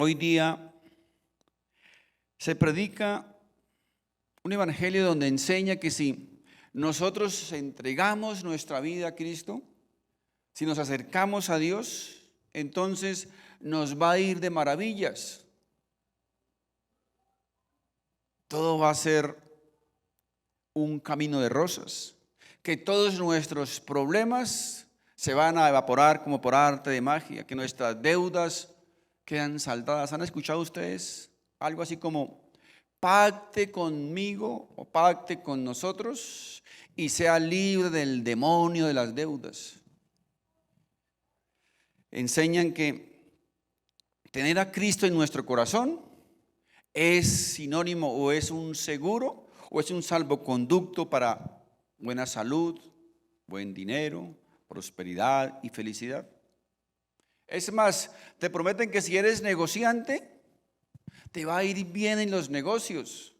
Hoy día se predica un evangelio donde enseña que si nosotros entregamos nuestra vida a Cristo, si nos acercamos a Dios, entonces nos va a ir de maravillas. Todo va a ser un camino de rosas, que todos nuestros problemas se van a evaporar como por arte de magia, que nuestras deudas quedan saldadas. ¿Han escuchado ustedes algo así como pacte conmigo o pacte con nosotros y sea libre del demonio de las deudas? Enseñan que tener a Cristo en nuestro corazón es sinónimo o es un seguro o es un salvoconducto para buena salud, buen dinero, prosperidad y felicidad. Es más, te prometen que si eres negociante, te va a ir bien en los negocios.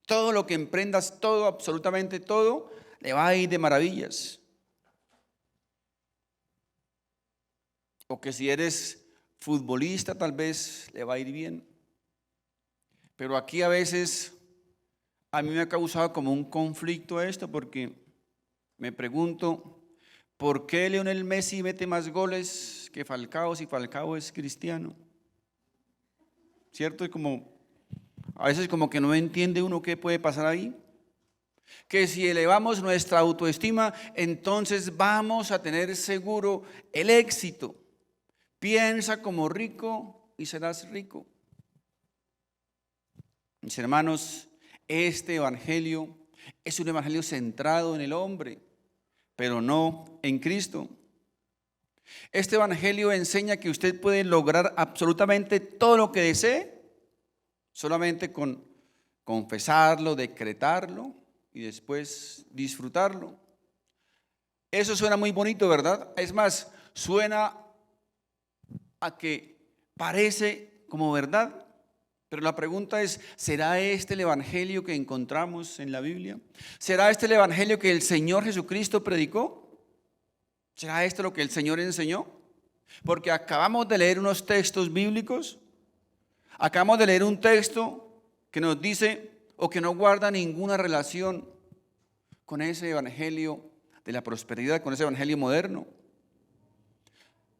Todo lo que emprendas, todo, absolutamente todo, le va a ir de maravillas. O que si eres futbolista, tal vez le va a ir bien. Pero aquí a veces a mí me ha causado como un conflicto esto, porque me pregunto, ¿por qué Lionel Messi mete más goles que Falcao si Falcao es cristiano? ¿Cierto? Es como, a veces como que no entiende uno qué puede pasar ahí. Que si elevamos nuestra autoestima, entonces vamos a tener seguro el éxito. Piensa como rico y serás rico. Mis hermanos, este evangelio es un evangelio centrado en el hombre, pero no en Cristo. Este evangelio enseña que usted puede lograr absolutamente todo lo que desee, solamente con confesarlo, decretarlo y después disfrutarlo. Eso suena muy bonito, ¿verdad? Es más, suena a que parece como verdad. Pero la pregunta es, ¿será este el evangelio que encontramos en la Biblia? ¿Será este el evangelio que el Señor Jesucristo predicó? ¿Será esto lo que el Señor enseñó? Porque acabamos de leer unos textos bíblicos, acabamos de leer un texto que nos dice o que no guarda ninguna relación con ese evangelio de la prosperidad, con ese evangelio moderno.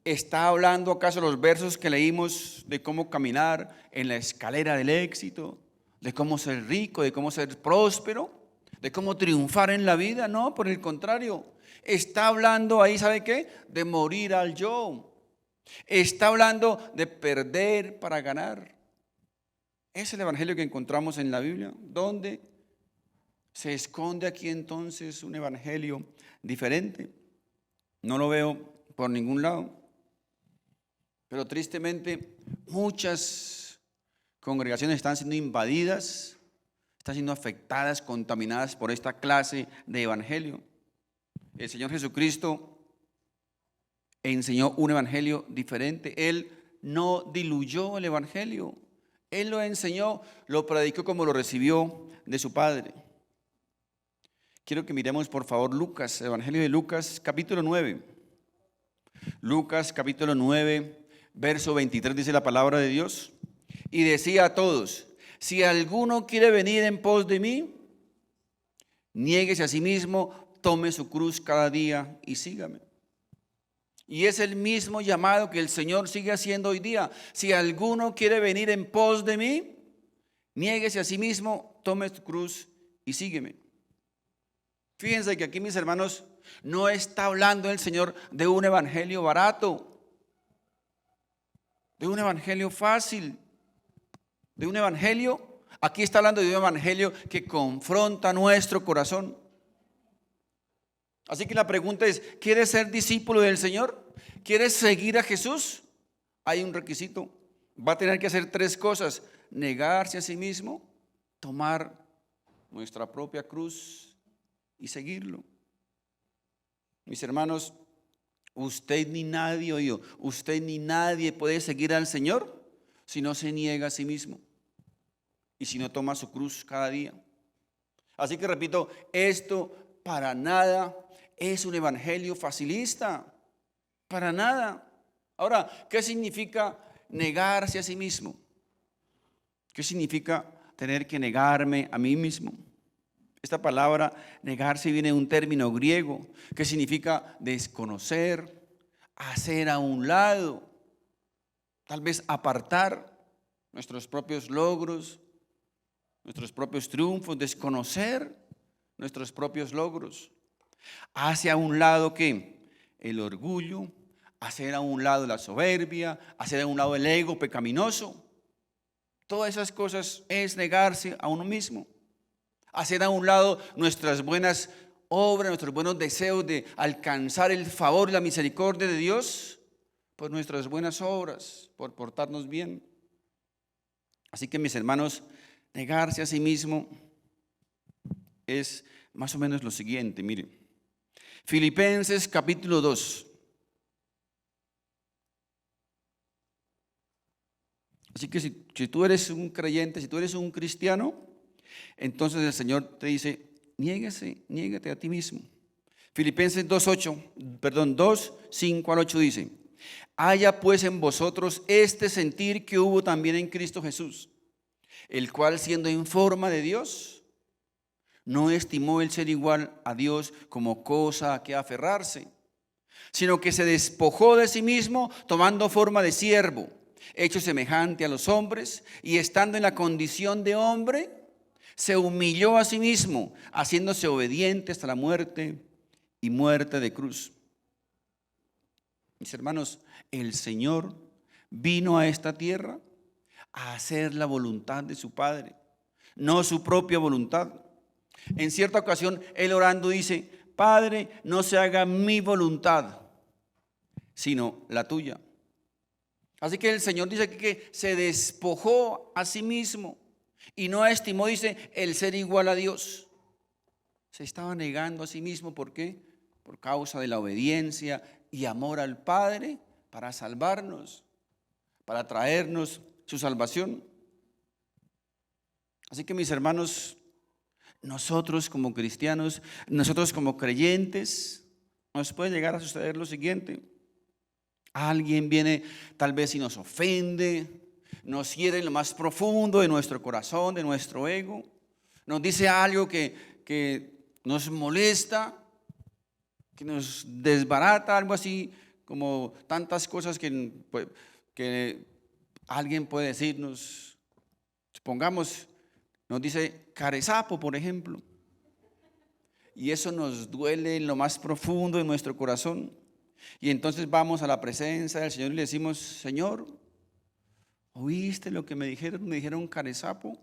¿Está hablando acaso los versos que leímos de cómo caminar en la escalera del éxito, de cómo ser rico, de cómo ser próspero, de cómo triunfar en la vida? No, por el contrario, está hablando ahí, ¿sabe qué? De morir al yo. Está hablando de perder para ganar. Es el evangelio que encontramos en la Biblia. ¿Dónde se esconde aquí entonces un evangelio diferente? No lo veo por ningún lado. Pero tristemente muchas congregaciones están siendo invadidas, están siendo afectadas, contaminadas por esta clase de evangelio. El Señor Jesucristo enseñó un evangelio diferente. Él no diluyó el evangelio. Él lo enseñó, lo predicó como lo recibió de su Padre. Quiero que miremos por favor Lucas, el evangelio de Lucas, capítulo 9. Lucas, capítulo 9. Verso 23 dice la palabra de Dios, y decía a todos, si alguno quiere venir en pos de mí, niéguese a sí mismo, tome su cruz cada día y sígame. Y es el mismo llamado que el Señor sigue haciendo hoy día. Si alguno quiere venir en pos de mí, niéguese a sí mismo, tome su cruz y sígueme. Fíjense que aquí, mis hermanos, no está hablando el Señor de un evangelio barato, de un evangelio fácil, de un evangelio, aquí está hablando de un evangelio que confronta nuestro corazón. Así que la pregunta es, ¿quieres ser discípulo del Señor? ¿Quieres seguir a Jesús? Hay un requisito, va a tener que hacer tres cosas: negarse a sí mismo, tomar nuestra propia cruz y seguirlo. Mis hermanos, usted ni nadie puede seguir al Señor si no se niega a sí mismo y si no toma su cruz cada día. Así que repito, esto para nada es un evangelio facilista, para nada. Ahora, ¿qué significa negarse a sí mismo? ¿Qué significa tener que negarme a mí mismo? Esta palabra negarse viene de un término griego que significa desconocer, hacer a un lado, tal vez apartar nuestros propios logros, nuestros propios triunfos, desconocer nuestros propios logros. Hace a un lado ¿qué? El orgullo, hacer a un lado la soberbia, hacer a un lado el ego pecaminoso. Todas esas cosas es negarse a uno mismo. Hacer a un lado nuestras buenas obras, nuestros buenos deseos de alcanzar el favor y la misericordia de Dios por nuestras buenas obras, por portarnos bien. Así que, mis hermanos, negarse a sí mismo es más o menos lo siguiente. Mire, Filipenses capítulo 2. Así que si tú eres un creyente, si tú eres un cristiano, entonces el Señor te dice, niégate a ti mismo. Filipenses 2, 5 al 8 dice, haya pues en vosotros este sentir que hubo también en Cristo Jesús, el cual siendo en forma de Dios, no estimó el ser igual a Dios como cosa a que aferrarse, sino que se despojó de sí mismo, tomando forma de siervo, hecho semejante a los hombres, y estando en la condición de hombre, se humilló a sí mismo, haciéndose obediente hasta la muerte y muerte de cruz. Mis hermanos, el Señor vino a esta tierra a hacer la voluntad de su Padre, no su propia voluntad. En cierta ocasión, Él orando dice, Padre, no se haga mi voluntad, sino la tuya. Así que el Señor dice que se despojó a sí mismo y no estimó, dice, el ser igual a Dios. Se estaba negando a sí mismo, ¿por qué? Por causa de la obediencia y amor al Padre para salvarnos, para traernos su salvación. Así que, mis hermanos, nosotros como cristianos, nosotros como creyentes, nos puede llegar a suceder lo siguiente. Alguien viene tal vez y nos ofende, nos hiere en lo más profundo de nuestro corazón, de nuestro ego, nos dice algo que nos molesta, que nos desbarata, algo así como tantas cosas que alguien puede decirnos. Supongamos, nos dice carezapo, por ejemplo, y eso nos duele en lo más profundo de nuestro corazón. Y entonces vamos a la presencia del Señor y le decimos, Señor, ¿oíste lo que me dijeron? Me dijeron carezapo.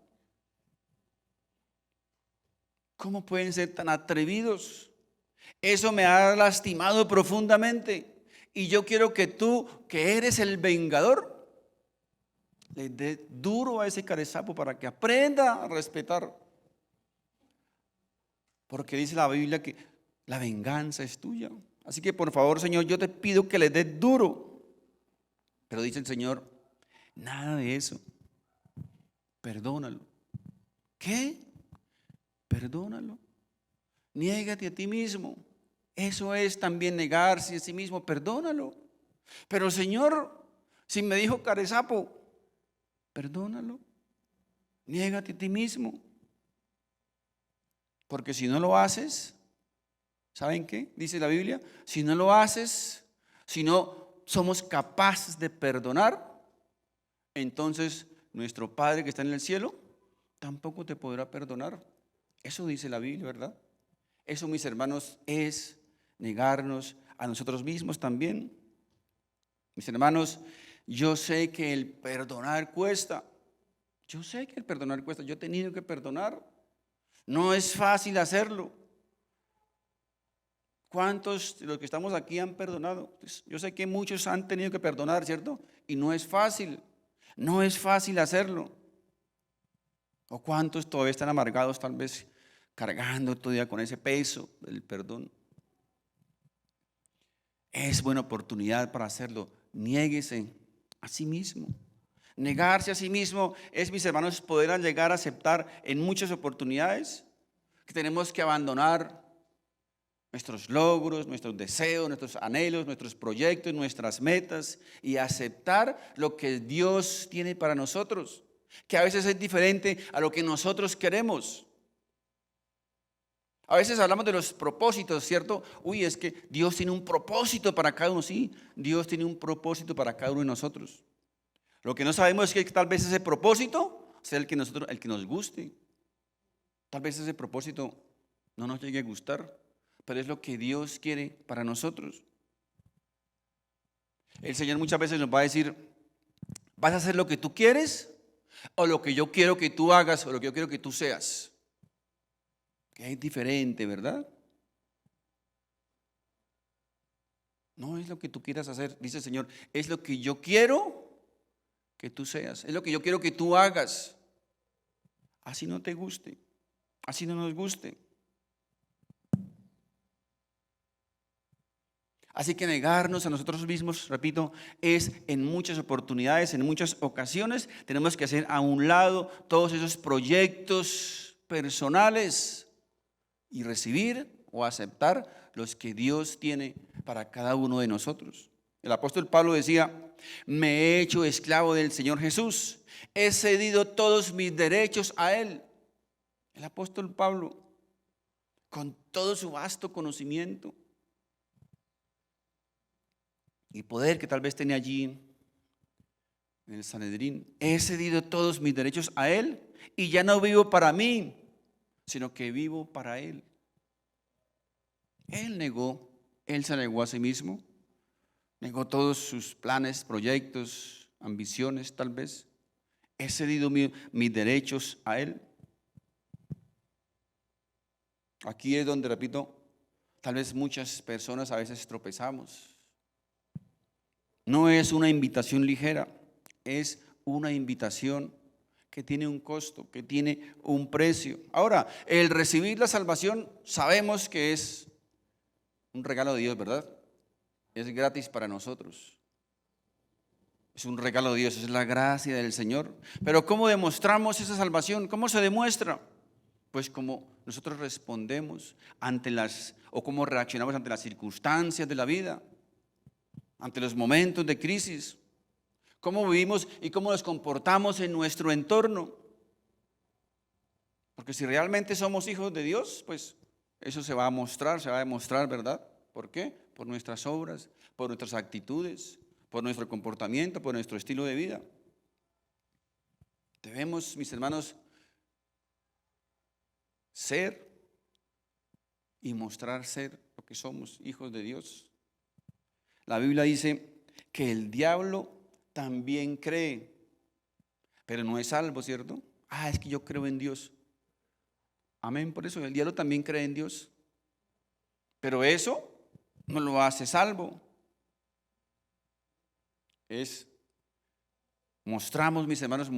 ¿Cómo pueden ser tan atrevidos? Eso me ha lastimado profundamente. Y yo quiero que tú, que eres el vengador, le dé duro a ese carezapo para que aprenda a respetar. Porque dice la Biblia que la venganza es tuya. Así que por favor, Señor, yo te pido que le des duro. Pero dice el Señor, nada de eso. Perdónalo. ¿Qué? Perdónalo. Niégate a ti mismo. Eso es también negarse a sí mismo. Perdónalo. Pero Señor, si me dijo carezapo, perdónalo. Niégate a ti mismo. Porque si no lo haces, ¿saben qué? Dice la Biblia, si no lo haces, si no somos capaces de perdonar, entonces nuestro Padre que está en el cielo tampoco te podrá perdonar. Eso dice la Biblia, ¿verdad? Eso, mis hermanos, es negarnos a nosotros mismos también. Mis hermanos, yo sé que el perdonar cuesta. Yo sé que el perdonar cuesta. Yo he tenido que perdonar. No es fácil hacerlo. ¿Cuántos de los que estamos aquí han perdonado? Pues yo sé que muchos han tenido que perdonar, ¿cierto? Y no es fácil. No es fácil hacerlo. ¿O cuántos todavía están amargados, tal vez cargando todavía con ese peso del perdón? Es buena oportunidad para hacerlo. Niéguese a sí mismo. Negarse a sí mismo es, mis hermanos, poder llegar a aceptar en muchas oportunidades que tenemos que abandonar nuestros logros, nuestros deseos, nuestros anhelos, nuestros proyectos, nuestras metas y aceptar lo que Dios tiene para nosotros, que a veces es diferente a lo que nosotros queremos. A veces hablamos de los propósitos, ¿cierto? Uy, es que Dios tiene un propósito para cada uno. Sí, Dios tiene un propósito para cada uno de nosotros. Lo que no sabemos es que tal vez ese propósito sea el que nos guste. Tal vez ese propósito no nos llegue a gustar, pero es lo que Dios quiere para nosotros. El Señor muchas veces nos va a decir, ¿vas a hacer lo que tú quieres o lo que yo quiero que tú hagas o lo que yo quiero que tú seas? Que es diferente, ¿verdad? No es lo que tú quieras hacer, dice el Señor, es lo que yo quiero que tú seas, es lo que yo quiero que tú hagas. Así no te guste, así no nos guste. Así que negarnos a nosotros mismos, repito, es en muchas oportunidades, en muchas ocasiones, tenemos que hacer a un lado todos esos proyectos personales y recibir o aceptar los que Dios tiene para cada uno de nosotros. El apóstol Pablo decía, me he hecho esclavo del Señor Jesús, he cedido todos mis derechos a Él. El apóstol Pablo, con todo su vasto conocimiento y poder que tal vez tenía allí en el Sanedrín, he cedido todos mis derechos a Él y ya no vivo para mí, sino que vivo para Él. Él se negó a sí mismo, negó todos sus planes, proyectos, ambiciones tal vez. He cedido mis derechos a Él. Aquí es donde, repito, tal vez muchas personas a veces tropezamos. No es una invitación ligera, es una invitación que tiene un costo, que tiene un precio. Ahora, el recibir la salvación sabemos que es un regalo de Dios, ¿verdad? Es gratis para nosotros. Es un regalo de Dios, es la gracia del Señor. Pero ¿cómo demostramos esa salvación? ¿Cómo se demuestra? Pues como nosotros respondemos o cómo reaccionamos ante las circunstancias de la vida, ante los momentos de crisis, cómo vivimos y cómo nos comportamos en nuestro entorno. Porque si realmente somos hijos de Dios, pues eso se va a demostrar, ¿verdad? ¿Por qué? Por nuestras obras, por nuestras actitudes, por nuestro comportamiento, por nuestro estilo de vida. Debemos, mis hermanos, ser y mostrar ser lo que somos, hijos de Dios. La Biblia dice que el diablo también cree, pero no es salvo, ¿cierto? Es que yo creo en Dios. Amén, por eso el diablo también cree en Dios. Pero eso no lo hace salvo. Mostramos, mis hermanos,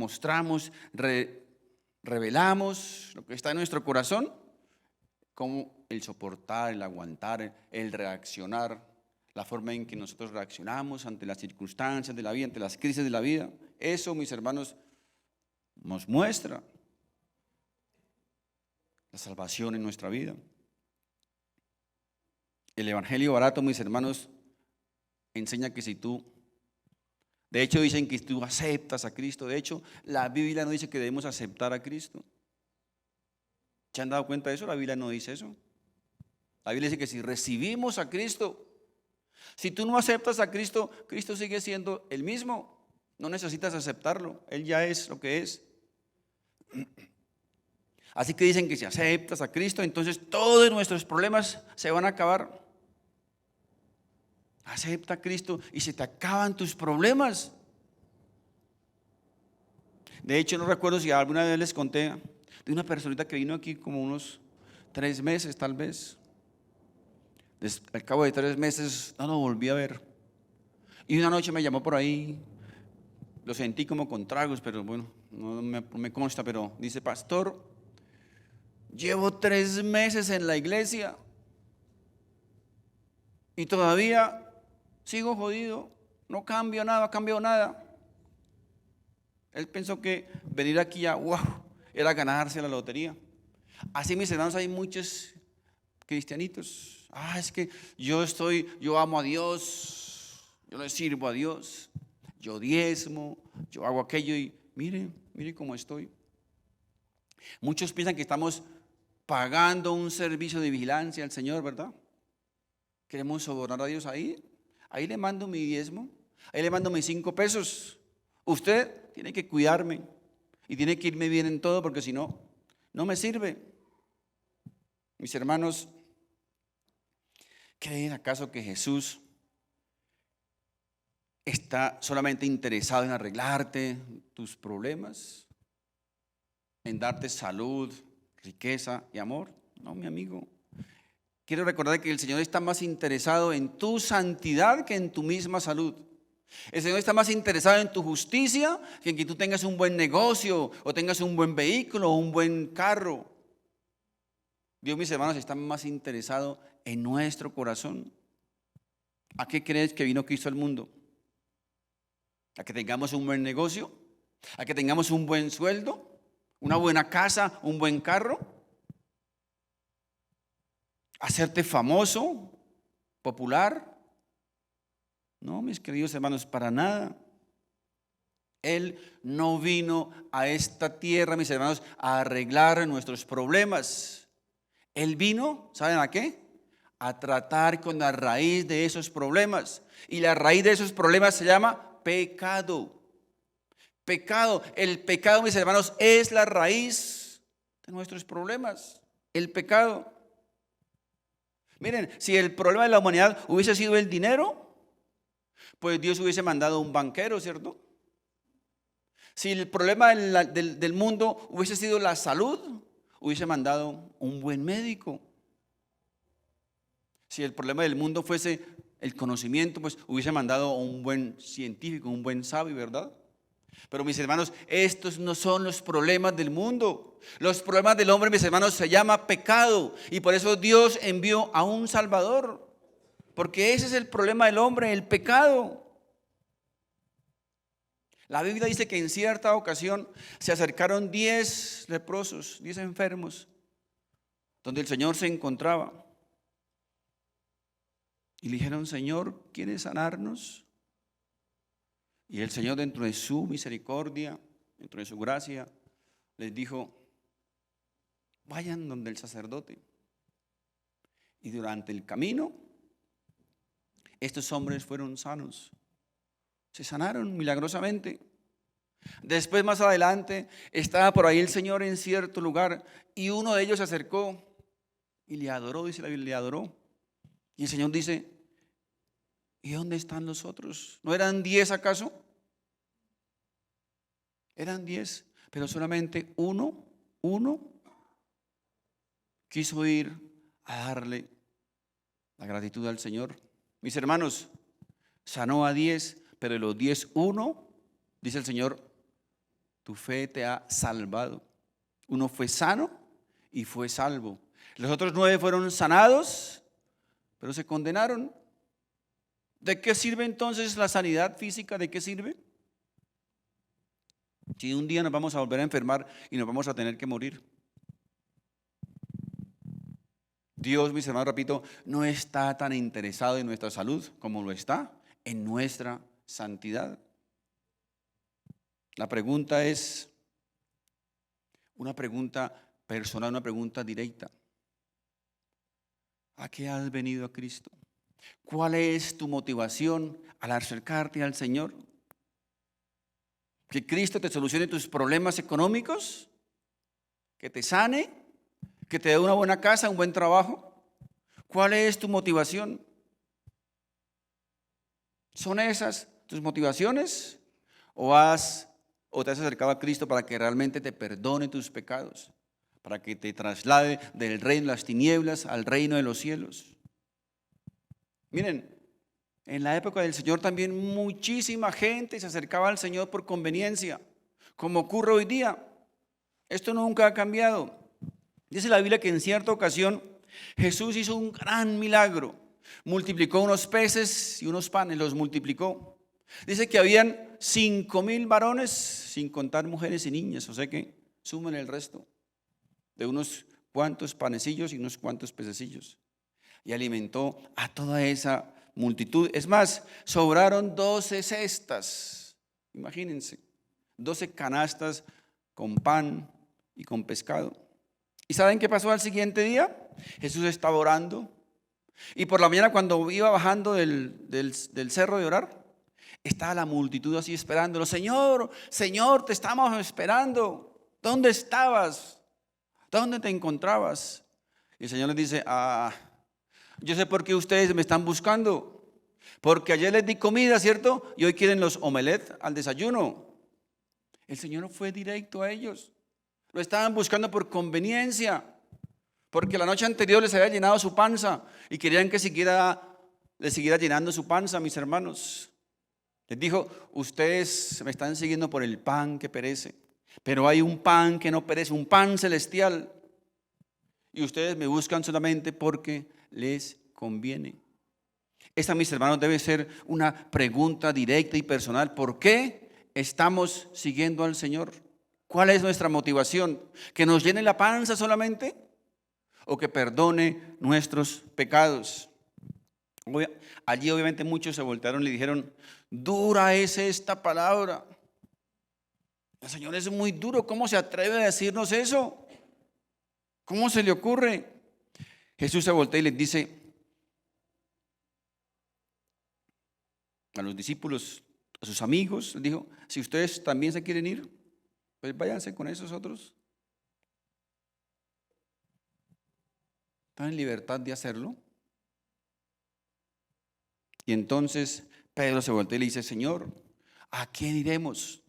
revelamos lo que está en nuestro corazón, como el soportar, el aguantar, el reaccionar, la forma en que nosotros reaccionamos ante las circunstancias de la vida, ante las crisis de la vida. Eso, mis hermanos, nos muestra la salvación en nuestra vida. El evangelio barato, mis hermanos, enseña que de hecho dicen que tú aceptas a Cristo. De hecho, la Biblia no dice que debemos aceptar a Cristo. ¿Se han dado cuenta de eso? La Biblia no dice eso. La Biblia dice que si recibimos a Cristo, si tú no aceptas a Cristo, Cristo sigue siendo el mismo. No necesitas aceptarlo, Él ya es lo que es. Así que dicen que si aceptas a Cristo, entonces todos nuestros problemas se van a acabar. Acepta a Cristo y se te acaban tus problemas. De hecho, no recuerdo si alguna vez les conté de una personita que vino aquí como unos 3 meses tal vez. Al cabo de 3 meses no lo volví a ver. Y una noche me llamó por ahí, lo sentí como con tragos, pero bueno, no me consta, pero dice: pastor, llevo 3 meses en la iglesia y todavía sigo jodido, no cambio nada, ha cambiado nada. Él pensó que venir aquí era ganarse la lotería. Así, mis hermanos, hay muchos cristianitos, Es que yo amo a Dios, yo le sirvo a Dios, yo diezmo, yo hago aquello y mire cómo estoy. Muchos piensan que estamos pagando un servicio de vigilancia al Señor, ¿verdad? Queremos sobornar a Dios ahí le mando mi diezmo, ahí le mando mis 5 pesos. Usted tiene que cuidarme y tiene que irme bien en todo, porque si no, no me sirve. Mis hermanos, ¿creen acaso que Jesús está solamente interesado en arreglarte tus problemas? ¿En darte salud, riqueza y amor? No, mi amigo. Quiero recordar que el Señor está más interesado en tu santidad que en tu misma salud. El Señor está más interesado en tu justicia que en que tú tengas un buen negocio o tengas un buen vehículo o un buen carro. Dios, mis hermanos, está más interesado en nuestro corazón. ¿A qué crees que vino Cristo al mundo? ¿A que tengamos un buen negocio? ¿A que tengamos un buen sueldo? ¿Una buena casa? ¿Un buen carro? ¿Hacerte famoso? ¿Popular? No, mis queridos hermanos, para nada. Él no vino a esta tierra, mis hermanos, a arreglar nuestros problemas. Él vino, ¿saben a qué? A tratar con la raíz de esos problemas. Y la raíz de esos problemas se llama pecado. Pecado. El pecado, mis hermanos, es la raíz de nuestros problemas. El pecado. Miren, si el problema de la humanidad hubiese sido el dinero, pues Dios hubiese mandado un banquero, ¿cierto? Si el problema del mundo hubiese sido la salud, hubiese mandado un buen médico. Si el problema del mundo fuese el conocimiento, pues hubiese mandado un buen científico, un buen sabio, ¿verdad? Pero mis hermanos, estos no son los problemas del mundo. Los problemas del hombre, mis hermanos, se llama pecado. Y por eso Dios envió a un Salvador. Porque ese es el problema del hombre, el pecado. La Biblia dice que en cierta ocasión se acercaron 10 leprosos, 10 enfermos, donde el Señor se encontraba. Y le dijeron: Señor, ¿quieres sanarnos? Y el Señor, dentro de su misericordia, dentro de su gracia, les dijo: vayan donde el sacerdote. Y durante el camino, estos hombres fueron sanos. Se sanaron milagrosamente. Después, más adelante, estaba por ahí el Señor en cierto lugar y uno de ellos se acercó y le adoró, dice la Biblia, le adoró. Y el Señor dice: ¿y dónde están los otros? ¿No eran 10 acaso? Eran 10, pero solamente uno quiso ir a darle la gratitud al Señor. Mis hermanos, sanó a 10, pero de los 10, uno, dice el Señor: tu fe te ha salvado. Uno fue sano y fue salvo. Los otros 9 fueron sanados, pero se condenaron. ¿De qué sirve entonces la sanidad física? ¿De qué sirve? Si un día nos vamos a volver a enfermar y nos vamos a tener que morir. Dios, mis hermanos, repito, no está tan interesado en nuestra salud como lo está en nuestra santidad. La pregunta es una pregunta personal, una pregunta directa. ¿A qué has venido a Cristo? ¿Cuál es tu motivación al acercarte al Señor? ¿Que Cristo te solucione tus problemas económicos? ¿Que te sane? ¿Que te dé una buena casa, un buen trabajo? ¿Cuál es tu motivación? ¿Son esas tus motivaciones? ¿O te has acercado a Cristo para que realmente te perdone tus pecados? Para que te traslade del reino de las tinieblas al reino de los cielos. Miren, en la época del Señor también muchísima gente se acercaba al Señor por conveniencia, como ocurre hoy día. Esto nunca ha cambiado. Dice la Biblia que en cierta ocasión Jesús hizo un gran milagro. Multiplicó unos peces y unos panes, los multiplicó. Dice que habían 5,000 varones, sin contar mujeres y niñas. O sea que sumen el resto de unos cuantos panecillos y unos cuantos pececillos. y alimentó a toda esa multitud. Es más, sobraron 12 cestas, imagínense, 12 canastas con pan y con pescado. ¿Y saben qué pasó al siguiente día? Jesús estaba orando y por la mañana cuando iba bajando del cerro de orar, estaba la multitud así esperándolo. Señor, Señor, te estamos esperando. ¿Dónde estabas? ¿Dónde te encontrabas? Y el Señor les dice, yo sé por qué ustedes me están buscando. Porque ayer les di comida, ¿cierto? Y hoy quieren los omelets al desayuno. El Señor fue directo a ellos. Lo estaban buscando por conveniencia. Porque la noche anterior les había llenado su panza y querían que les siguiera llenando su panza, mis hermanos. Les dijo, ustedes me están siguiendo por el pan que perece, pero hay un pan que no perece, un pan celestial. Y ustedes me buscan solamente porque les conviene. Esta, mis hermanos, debe ser una pregunta directa y personal. ¿Por qué estamos siguiendo al Señor? ¿Cuál es nuestra motivación? ¿Que nos llene la panza solamente? ¿O que perdone nuestros pecados? Allí obviamente muchos se voltearon y le dijeron, dura es esta palabra. El Señor es muy duro, ¿cómo se atreve a decirnos eso? ¿Cómo se le ocurre? Jesús se voltea y les dice a los discípulos, a sus amigos, les dijo, si ustedes también se quieren ir, pues váyanse con esos otros. Están en libertad de hacerlo. Y entonces Pedro se voltea y le dice, Señor, ¿a quién iremos?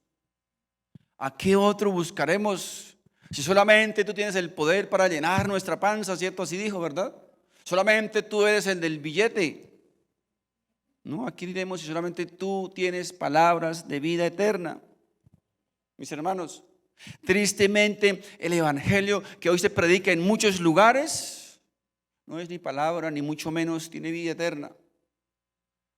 ¿A qué otro buscaremos? Si solamente tú tienes el poder para llenar nuestra panza, ¿cierto? Así dijo, ¿verdad? Solamente tú eres el del billete. No, ¿a quién iremos si solamente tú tienes palabras de vida eterna? Mis hermanos, tristemente el evangelio que hoy se predica en muchos lugares no es ni palabra, ni mucho menos tiene vida eterna.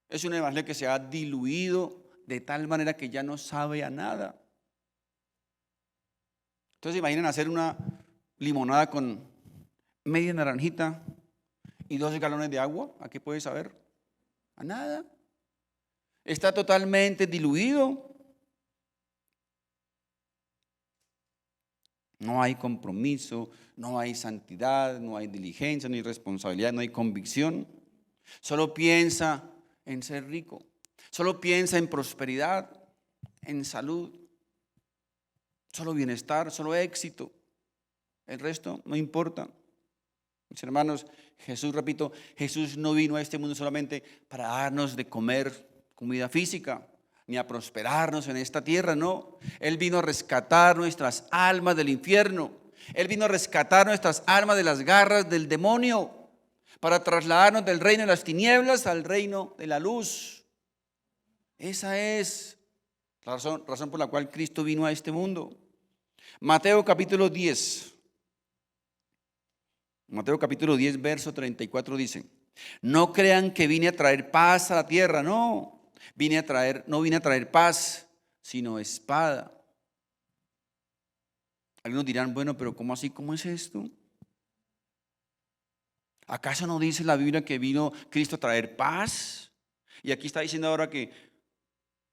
Es un evangelio que se ha diluido de tal manera que ya no sabe a nada. Entonces imaginen hacer una limonada con media naranjita y 12 galones de agua. ¿A qué puede saber? A nada. Está totalmente diluido. No hay compromiso, no hay santidad, no hay diligencia, no hay responsabilidad, no hay convicción. Solo piensa en ser rico. Solo piensa en prosperidad, en salud. Solo bienestar, solo éxito. El resto no importa. Mis hermanos, Jesús, repito, Jesús no vino a este mundo solamente para darnos de comer comida física, ni a prosperarnos en esta tierra, no. Él vino a rescatar nuestras almas del infierno. Él vino a rescatar nuestras almas de las garras del demonio, para trasladarnos del reino de las tinieblas al reino de la luz. Esa es la razón por la cual Cristo vino a este mundo. Mateo capítulo 10, verso 34 dice, no crean que vine a traer paz a la tierra, no vine a traer paz, sino espada. Algunos dirán, bueno, pero ¿cómo así? ¿Cómo es esto? ¿Acaso no dice la Biblia que vino Cristo a traer paz? Y aquí está diciendo ahora que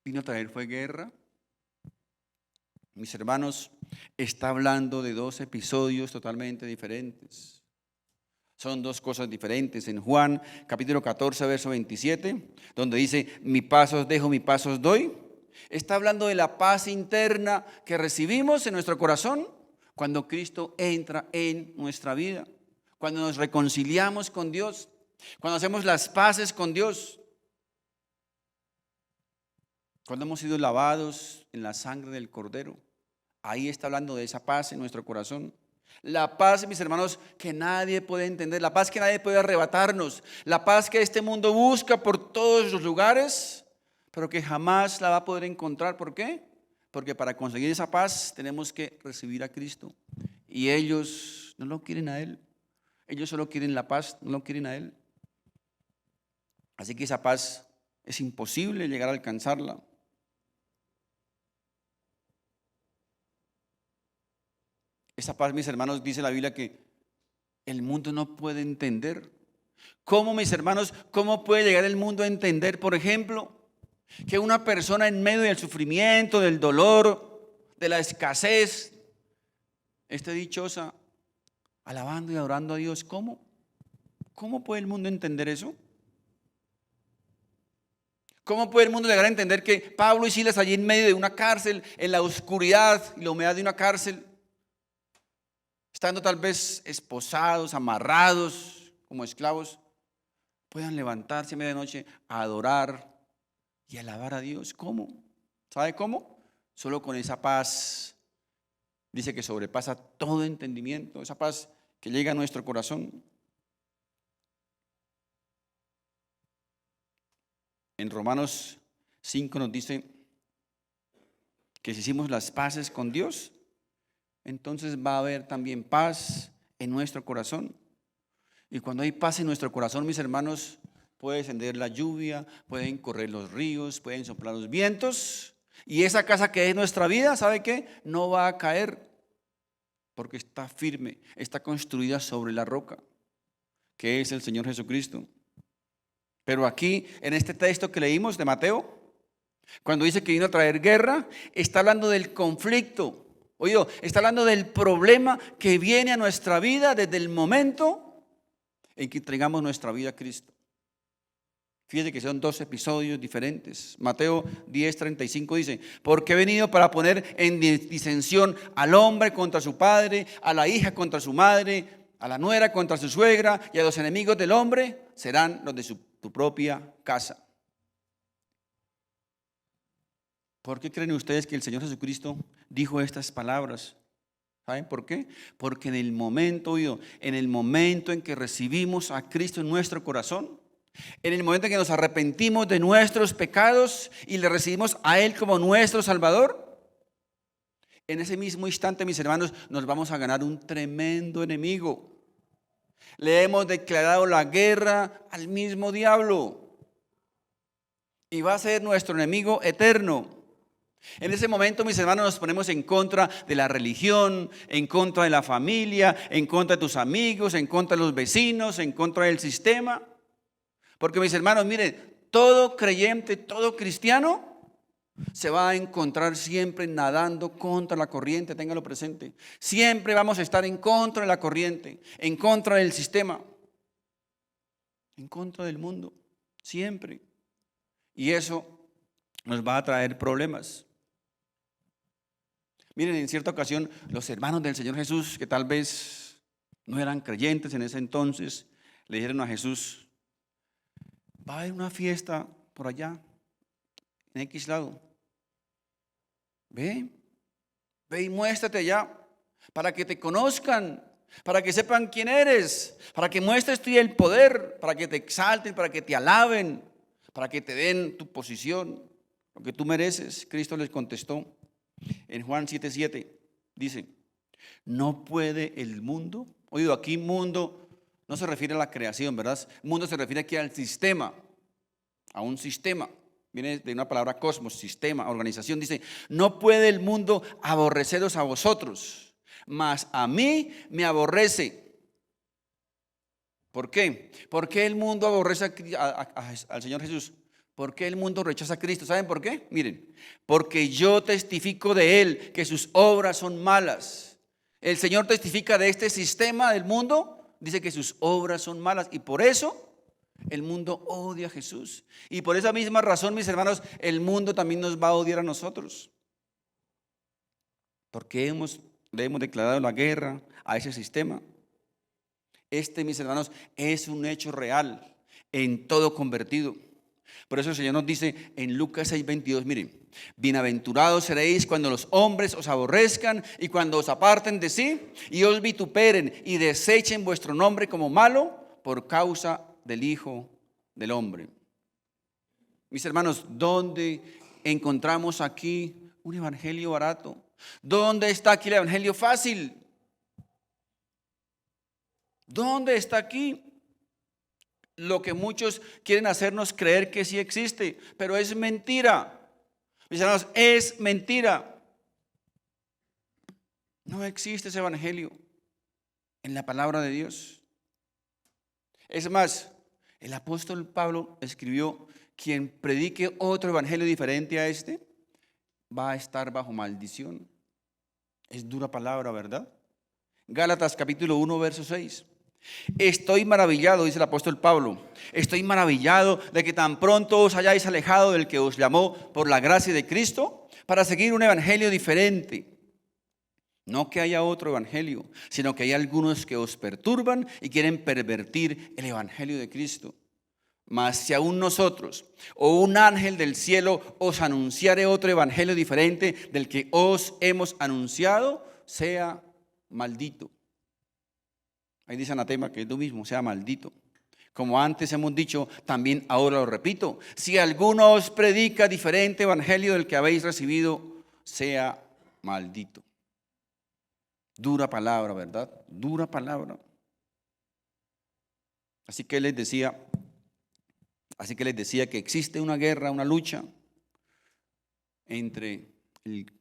vino a traer fue guerra. Mis hermanos, está hablando de dos episodios totalmente diferentes. Son dos cosas diferentes. En Juan capítulo 14, verso 27, donde dice, mi paz os dejo, mi paz os doy. Está hablando de la paz interna que recibimos en nuestro corazón cuando Cristo entra en nuestra vida. Cuando nos reconciliamos con Dios, cuando hacemos las paces con Dios, cuando hemos sido lavados en la sangre del Cordero, ahí está hablando de esa paz en nuestro corazón. La paz, mis hermanos, que nadie puede entender, la paz que nadie puede arrebatarnos, la paz que este mundo busca por todos los lugares, pero que jamás la va a poder encontrar. ¿Por qué? Porque para conseguir esa paz tenemos que recibir a Cristo. Y ellos no lo quieren a Él. Ellos solo quieren la paz, no lo quieren a Él. Así que esa paz es imposible llegar a alcanzarla. Esa paz, mis hermanos, dice la Biblia que el mundo no puede entender. ¿Cómo, mis hermanos, cómo puede llegar el mundo a entender, por ejemplo, que una persona en medio del sufrimiento, del dolor, de la escasez, esté dichosa, alabando y adorando a Dios? ¿Cómo? ¿Cómo puede el mundo entender eso? ¿Cómo puede el mundo llegar a entender que Pablo y Silas allí en medio de una cárcel, en la oscuridad y la humedad de una cárcel, estando tal vez esposados, amarrados como esclavos, puedan levantarse a medianoche a adorar y alabar a Dios? ¿Cómo? ¿Sabe cómo? Solo con esa paz, dice, que sobrepasa todo entendimiento, esa paz que llega a nuestro corazón. En Romanos 5 nos dice que si hicimos las paces con Dios, entonces va a haber también paz en nuestro corazón. Y cuando hay paz en nuestro corazón, mis hermanos, puede descender la lluvia, pueden correr los ríos, pueden soplar los vientos. Y esa casa que es nuestra vida, ¿sabe qué? No va a caer, porque está firme, está construida sobre la roca, que es el Señor Jesucristo. Pero aquí, en este texto que leímos de Mateo, cuando dice que vino a traer guerra, está hablando del conflicto. Oído, está hablando del problema que viene a nuestra vida desde el momento en que entregamos nuestra vida a Cristo. Fíjate que son dos episodios diferentes. Mateo 10:35 dice: porque he venido para poner en disensión al hombre contra su padre, a la hija contra su madre, a la nuera contra su suegra, y a los enemigos del hombre serán los de tu propia casa. ¿Por qué creen ustedes que el Señor Jesucristo dijo estas palabras? ¿Saben por qué? Porque en el momento, oído, en el momento en que recibimos a Cristo en nuestro corazón, en el momento en que nos arrepentimos de nuestros pecados y le recibimos a Él como nuestro Salvador, en ese mismo instante, mis hermanos, nos vamos a ganar un tremendo enemigo. Le hemos declarado la guerra al mismo diablo y va a ser nuestro enemigo eterno. En ese momento, mis hermanos, nos ponemos en contra de la religión, en contra de la familia, en contra de tus amigos, en contra de los vecinos, en contra del sistema. Porque, mis hermanos, miren, todo creyente, todo cristiano se va a encontrar siempre nadando contra la corriente, téngalo presente. Siempre vamos a estar en contra de la corriente, en contra del sistema, en contra del mundo, siempre. Y eso nos va a traer problemas. Miren, en cierta ocasión, los hermanos del Señor Jesús, que tal vez no eran creyentes en ese entonces, le dijeron a Jesús: va a haber una fiesta por allá, en X lado. Ve y muéstrate allá, para que te conozcan, para que sepan quién eres, para que muestres tú el poder, para que te exalten, para que te alaben, para que te den tu posición, lo que tú mereces. Cristo les contestó en Juan 7:7, dice: no puede el mundo, oído, aquí mundo no se refiere a la creación, ¿verdad? Mundo se refiere aquí al sistema, a un sistema. Viene de una palabra cosmos, sistema, organización. Dice: no puede el mundo aborreceros a vosotros, mas a mí me aborrece. ¿Por qué? ¿Por qué el mundo aborrece al Señor Jesús? ¿Por qué el mundo rechaza a Cristo? ¿Saben por qué? Miren, porque yo testifico de Él que sus obras son malas. El Señor testifica de este sistema del mundo, dice que sus obras son malas, y por eso el mundo odia a Jesús. Y por esa misma razón, mis hermanos, el mundo también nos va a odiar a nosotros. Porque le hemos declarado la guerra a ese sistema. Mis hermanos, es un hecho real en todo convertido. Por eso el Señor nos dice en Lucas 6:22, miren: bienaventurados seréis cuando los hombres os aborrezcan y cuando os aparten de sí y os vituperen y desechen vuestro nombre como malo por causa del Hijo del Hombre. Mis hermanos, ¿dónde encontramos aquí un evangelio barato? ¿Dónde está aquí el evangelio fácil? ¿Dónde está aquí lo que muchos quieren hacernos creer que sí existe? Pero es mentira. Mis hermanos, es mentira. No existe ese evangelio en la palabra de Dios. Es más, el apóstol Pablo escribió, quien predique otro evangelio diferente a este, va a estar bajo maldición. Es dura palabra, ¿verdad? Gálatas capítulo 1, verso 6. Estoy maravillado, dice el apóstol Pablo, estoy maravillado de que tan pronto os hayáis alejado del que os llamó por la gracia de Cristo para seguir un evangelio diferente. No que haya otro evangelio, sino que hay algunos que os perturban y quieren pervertir el evangelio de Cristo. Mas si aún nosotros o un ángel del cielo os anunciare otro evangelio diferente del que os hemos anunciado, sea maldito. Ahí dice anatema, que es lo mismo, sea maldito. Como antes hemos dicho, también ahora lo repito. Si alguno os predica diferente evangelio del que habéis recibido, sea maldito. Dura palabra, ¿verdad? Dura palabra. Así que les decía que existe una guerra, una lucha entre el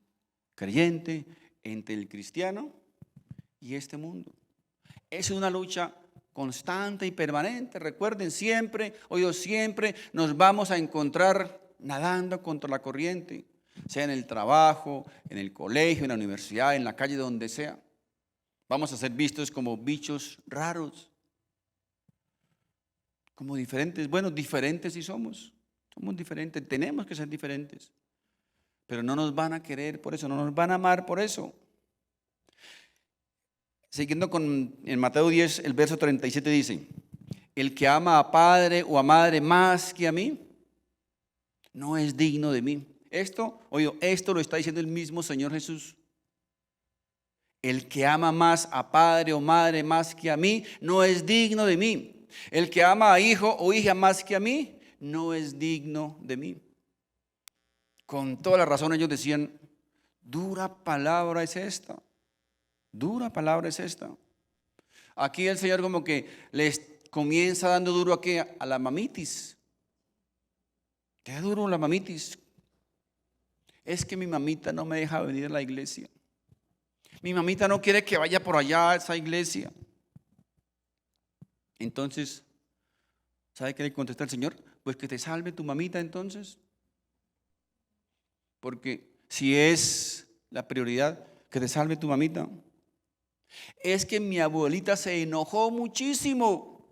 creyente, entre el cristiano y este mundo. Es una lucha constante y permanente. Recuerden, siempre nos vamos a encontrar nadando contra la corriente, sea en el trabajo, en el colegio, en la universidad, en la calle, donde sea. Vamos a ser vistos como bichos raros, como diferentes. Bueno, diferentes sí somos diferentes, tenemos que ser diferentes, pero no nos van a querer por eso, no nos van a amar por eso. Siguiendo en Mateo 10, el verso 37 dice, el que ama a padre o a madre más que a mí, no es digno de mí. Esto lo está diciendo el mismo Señor Jesús. El que ama más a padre o madre más que a mí, no es digno de mí. El que ama a hijo o hija más que a mí, no es digno de mí. Con toda la razón ellos decían, dura palabra es esta. Dura palabra es esta. Aquí el Señor como que les comienza dando duro a la mamitis. ¿Te da duro la mamitis? Es que mi mamita no me deja venir a la iglesia. Mi mamita no quiere que vaya por allá a esa iglesia. Entonces, ¿sabe qué le contesta el Señor? Pues que te salve tu mamita entonces. Porque si es la prioridad, que te salve tu mamita. Es que mi abuelita se enojó muchísimo.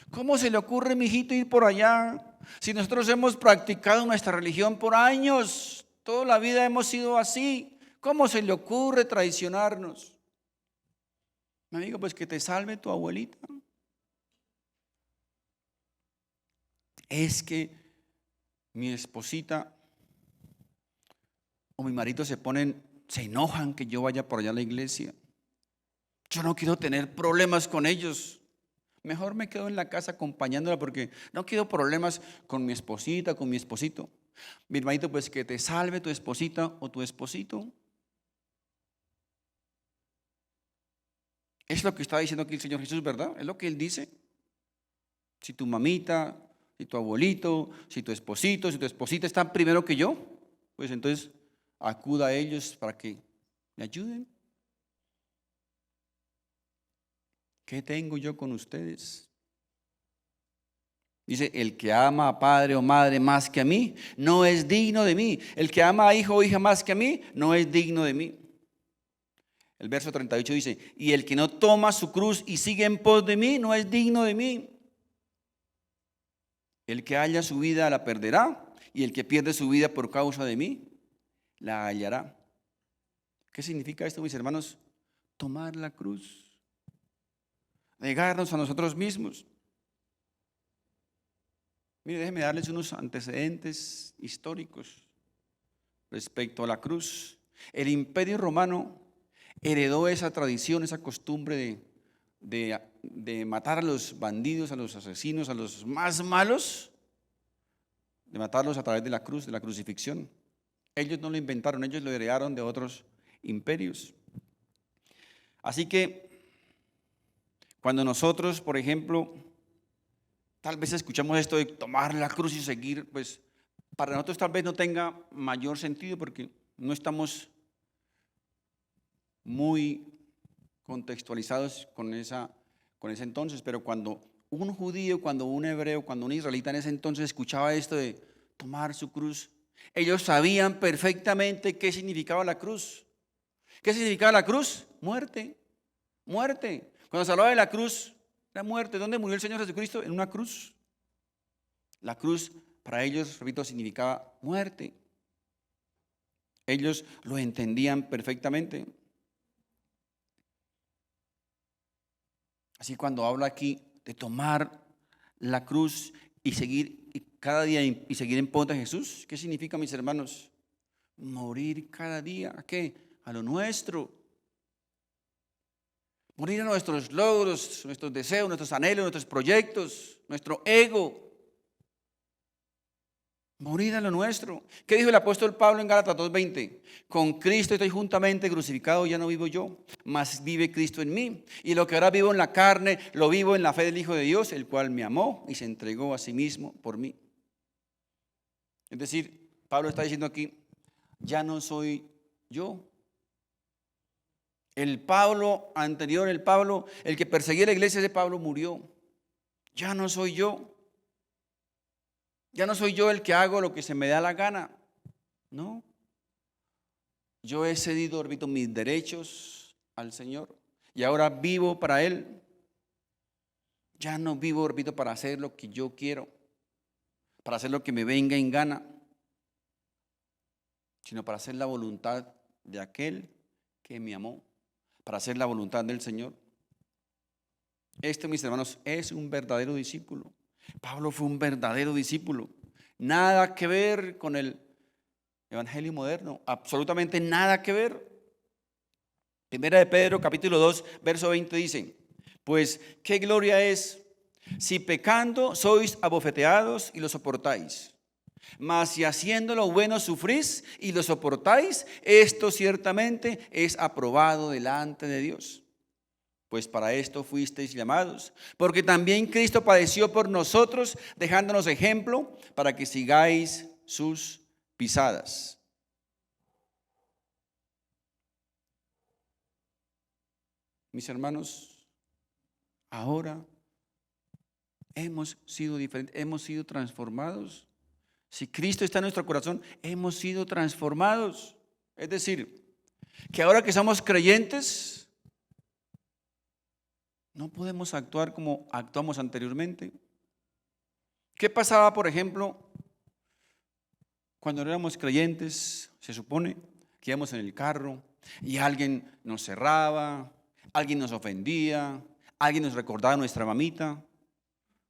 ¿Cómo se le ocurre, mijito, ir por allá? Si nosotros hemos practicado nuestra religión por años, toda la vida hemos sido así. ¿Cómo se le ocurre traicionarnos? Mi amigo, pues que te salve tu abuelita. Es que mi esposita o mi marido se enojan que yo vaya por allá a la iglesia. Yo no quiero tener problemas con ellos. Mejor me quedo en la casa acompañándola porque no quiero problemas con mi esposita, con mi esposito. Mi hermanito, pues que te salve tu esposita o tu esposito. Es lo que está diciendo aquí el Señor Jesús, ¿verdad? Es lo que Él dice. Si tu mamita, si tu abuelito, si tu esposito, si tu esposita están primero que yo, pues entonces acuda a ellos para que me ayuden. ¿Qué tengo yo con ustedes? Dice, el que ama a padre o madre más que a mí, no es digno de mí. El que ama a hijo o hija más que a mí, no es digno de mí. El verso 38 dice, y el que no toma su cruz y sigue en pos de mí, no es digno de mí. El que halla su vida la perderá, y el que pierde su vida por causa de mí, la hallará. ¿Qué significa esto, mis hermanos? Tomar la cruz. Negarnos a nosotros mismos. Mire, déjenme darles unos antecedentes históricos respecto a la cruz. El Imperio Romano heredó esa tradición, esa costumbre de matar a los bandidos, a los asesinos, a los más malos, de matarlos a través de la cruz, de la crucifixión. Ellos no lo inventaron, ellos lo heredaron de otros imperios. Así que cuando nosotros, por ejemplo, tal vez escuchamos esto de tomar la cruz y seguir, pues para nosotros tal vez no tenga mayor sentido porque no estamos muy contextualizados con ese entonces, pero cuando un judío, cuando un hebreo, cuando un israelita en ese entonces escuchaba esto de tomar su cruz, ellos sabían perfectamente qué significaba la cruz. ¿Qué significaba la cruz? Muerte, muerte. Cuando se hablaba de la cruz, la muerte. ¿Dónde murió el Señor Jesucristo? En una cruz. La cruz para ellos, repito, significaba muerte. Ellos lo entendían perfectamente. Así cuando habla aquí de tomar la cruz y seguir cada día y seguir en pos de Jesús, ¿qué significa, mis hermanos? Morir cada día. ¿A qué? A lo nuestro. Morir a nuestros logros, nuestros deseos, nuestros anhelos, nuestros proyectos, nuestro ego. Morir a lo nuestro. ¿Qué dijo el apóstol Pablo en Gálatas 2:20? Con Cristo estoy juntamente crucificado, ya no vivo yo, mas vive Cristo en mí. Y lo que ahora vivo en la carne, lo vivo en la fe del Hijo de Dios, el cual me amó y se entregó a sí mismo por mí. Es decir, Pablo está diciendo aquí, ya no soy yo. El Pablo anterior, el que perseguía la iglesia de Pablo murió. Ya no soy yo. Ya no soy yo el que hago lo que se me da la gana. No. Yo he cedido, repito, mis derechos al Señor y ahora vivo para Él. Ya no vivo, repito, para hacer lo que yo quiero, para hacer lo que me venga en gana, sino para hacer la voluntad de aquel que me amó, para hacer la voluntad del Señor. Este, mis hermanos, es un verdadero discípulo. Pablo fue un verdadero discípulo. Nada que ver con el evangelio moderno, absolutamente nada que ver. Primera de Pedro, capítulo 2, verso 20 dice: pues qué gloria es si pecando sois abofeteados y lo soportáis. Mas si haciendo lo bueno sufrís y lo soportáis, esto ciertamente es aprobado delante de Dios. Pues para esto fuisteis llamados, porque también Cristo padeció por nosotros, dejándonos ejemplo para que sigáis sus pisadas. Mis hermanos, ahora hemos sido diferentes, hemos sido transformados. Si Cristo está en nuestro corazón, hemos sido transformados. Es decir, que ahora que somos creyentes, no podemos actuar como actuamos anteriormente. ¿Qué pasaba, por ejemplo, cuando éramos creyentes? Se supone que íbamos en el carro y alguien nos cerraba, alguien nos ofendía, alguien nos recordaba a nuestra mamita.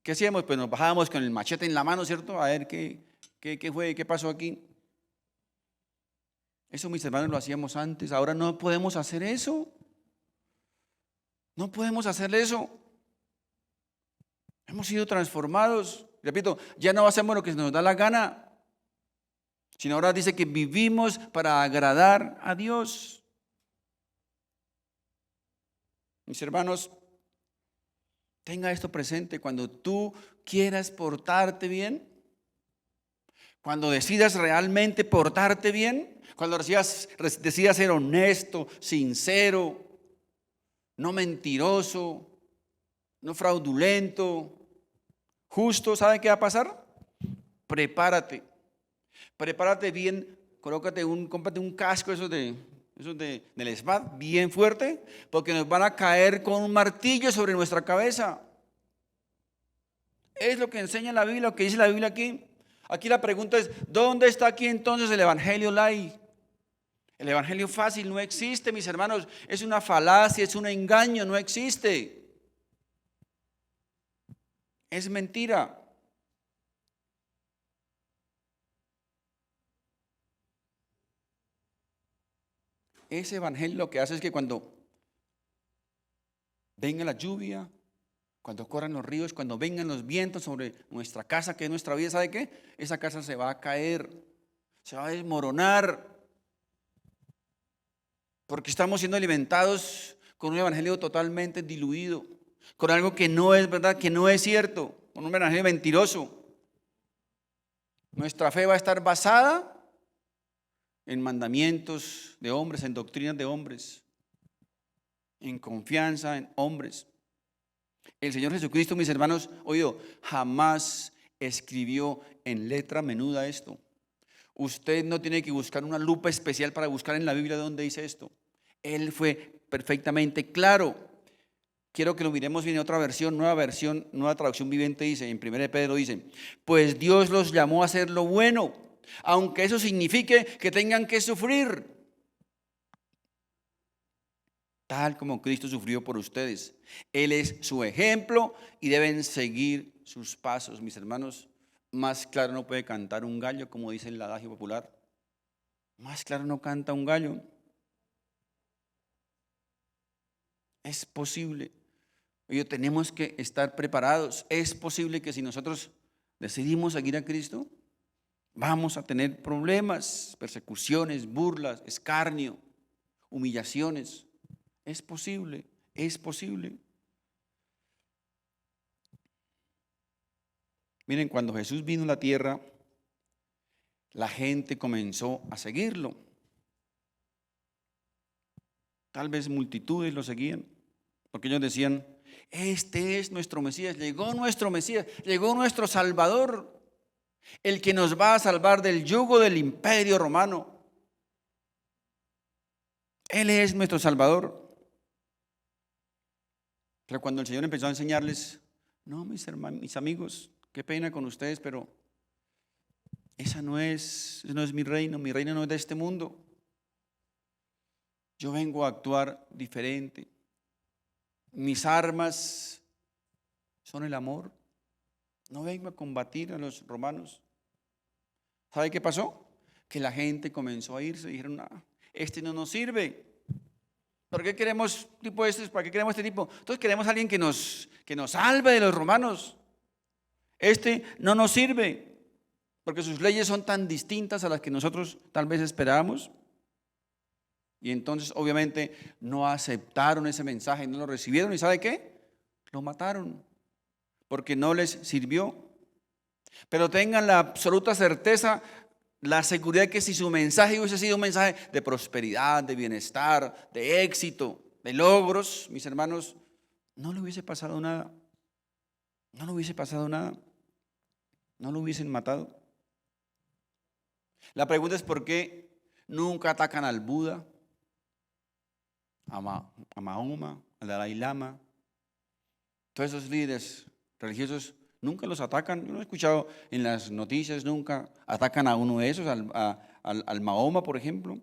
¿Qué hacíamos? Pues nos bajábamos con el machete en la mano, ¿cierto? A ver qué fue, qué pasó aquí. Eso, mis hermanos, lo hacíamos antes. Ahora no podemos hacer eso. No podemos hacer eso. Hemos sido transformados. Repito, ya no hacemos lo que nos da la gana, sino ahora dice que vivimos para agradar a Dios. Mis hermanos, tenga esto presente. Cuando tú quieras portarte bien, cuando decidas realmente portarte bien, cuando decidas ser honesto, sincero, no mentiroso, no fraudulento, justo, ¿sabe qué va a pasar? Prepárate bien, cómprate un casco esos del SWAT bien fuerte, porque nos van a caer con un martillo sobre nuestra cabeza. Es lo que enseña la Biblia, lo que dice la Biblia aquí. Aquí la pregunta es, ¿dónde está aquí entonces el evangelio light? El evangelio fácil no existe, mis hermanos. Es una falacia, es un engaño, no existe. Es mentira. Ese evangelio lo que hace es que cuando venga la lluvia, cuando corran los ríos, cuando vengan los vientos sobre nuestra casa, que es nuestra vida, ¿sabe qué? Esa casa se va a caer, se va a desmoronar, porque estamos siendo alimentados con un evangelio totalmente diluido, con algo que no es verdad, que no es cierto, con un evangelio mentiroso. Nuestra fe va a estar basada en mandamientos de hombres, en doctrinas de hombres, en confianza en hombres. El Señor Jesucristo, mis hermanos, oído, jamás escribió en letra menuda esto. Usted no tiene que buscar una lupa especial para buscar en la Biblia dónde dice esto. Él fue perfectamente claro. Quiero que lo miremos bien en otra versión, nueva traducción viviente dice, en 1 Pedro dice, pues Dios los llamó a hacer lo bueno, aunque eso signifique que tengan que sufrir, tal como Cristo sufrió por ustedes. Él es su ejemplo y deben seguir sus pasos, mis hermanos. Más claro no puede cantar un gallo, como dice el adagio popular. Más claro no canta un gallo. Es posible. Oye, tenemos que estar preparados. Es posible que si nosotros decidimos seguir a Cristo, vamos a tener problemas, persecuciones, burlas, escarnio, humillaciones. Es posible, es posible. Miren, cuando Jesús vino a la tierra, la gente comenzó a seguirlo. Tal vez multitudes lo seguían, porque ellos decían, este es nuestro Mesías, llegó nuestro Mesías, llegó nuestro Salvador, el que nos va a salvar del yugo del imperio romano. Él es nuestro Salvador. Pero cuando el Señor empezó a enseñarles, no, mis hermanos, mis amigos, qué pena con ustedes, pero ese no es mi reino no es de este mundo. Yo vengo a actuar diferente. Mis armas son el amor. No vengo a combatir a los romanos. ¿Sabe qué pasó? Que la gente comenzó a irse y dijeron, este no nos sirve. ¿Por qué queremos tipo este? ¿Para qué queremos este tipo? Entonces queremos a alguien que nos salve de los romanos. Este no nos sirve, porque sus leyes son tan distintas a las que nosotros tal vez esperábamos. Y entonces obviamente no aceptaron ese mensaje, no lo recibieron. ¿Y sabe qué? Lo mataron, porque no les sirvió. Pero tengan la absoluta certeza, la seguridad que si su mensaje hubiese sido un mensaje de prosperidad, de bienestar, de éxito, de logros, mis hermanos, no le hubiese pasado nada. No le hubiese pasado nada. No lo hubiesen matado. La pregunta es ¿por qué nunca atacan al Buda, a Mahoma, al Dalai Lama? Todos esos líderes religiosos nunca los atacan. Yo no he escuchado en las noticias, nunca atacan a uno de esos, al Mahoma, por ejemplo.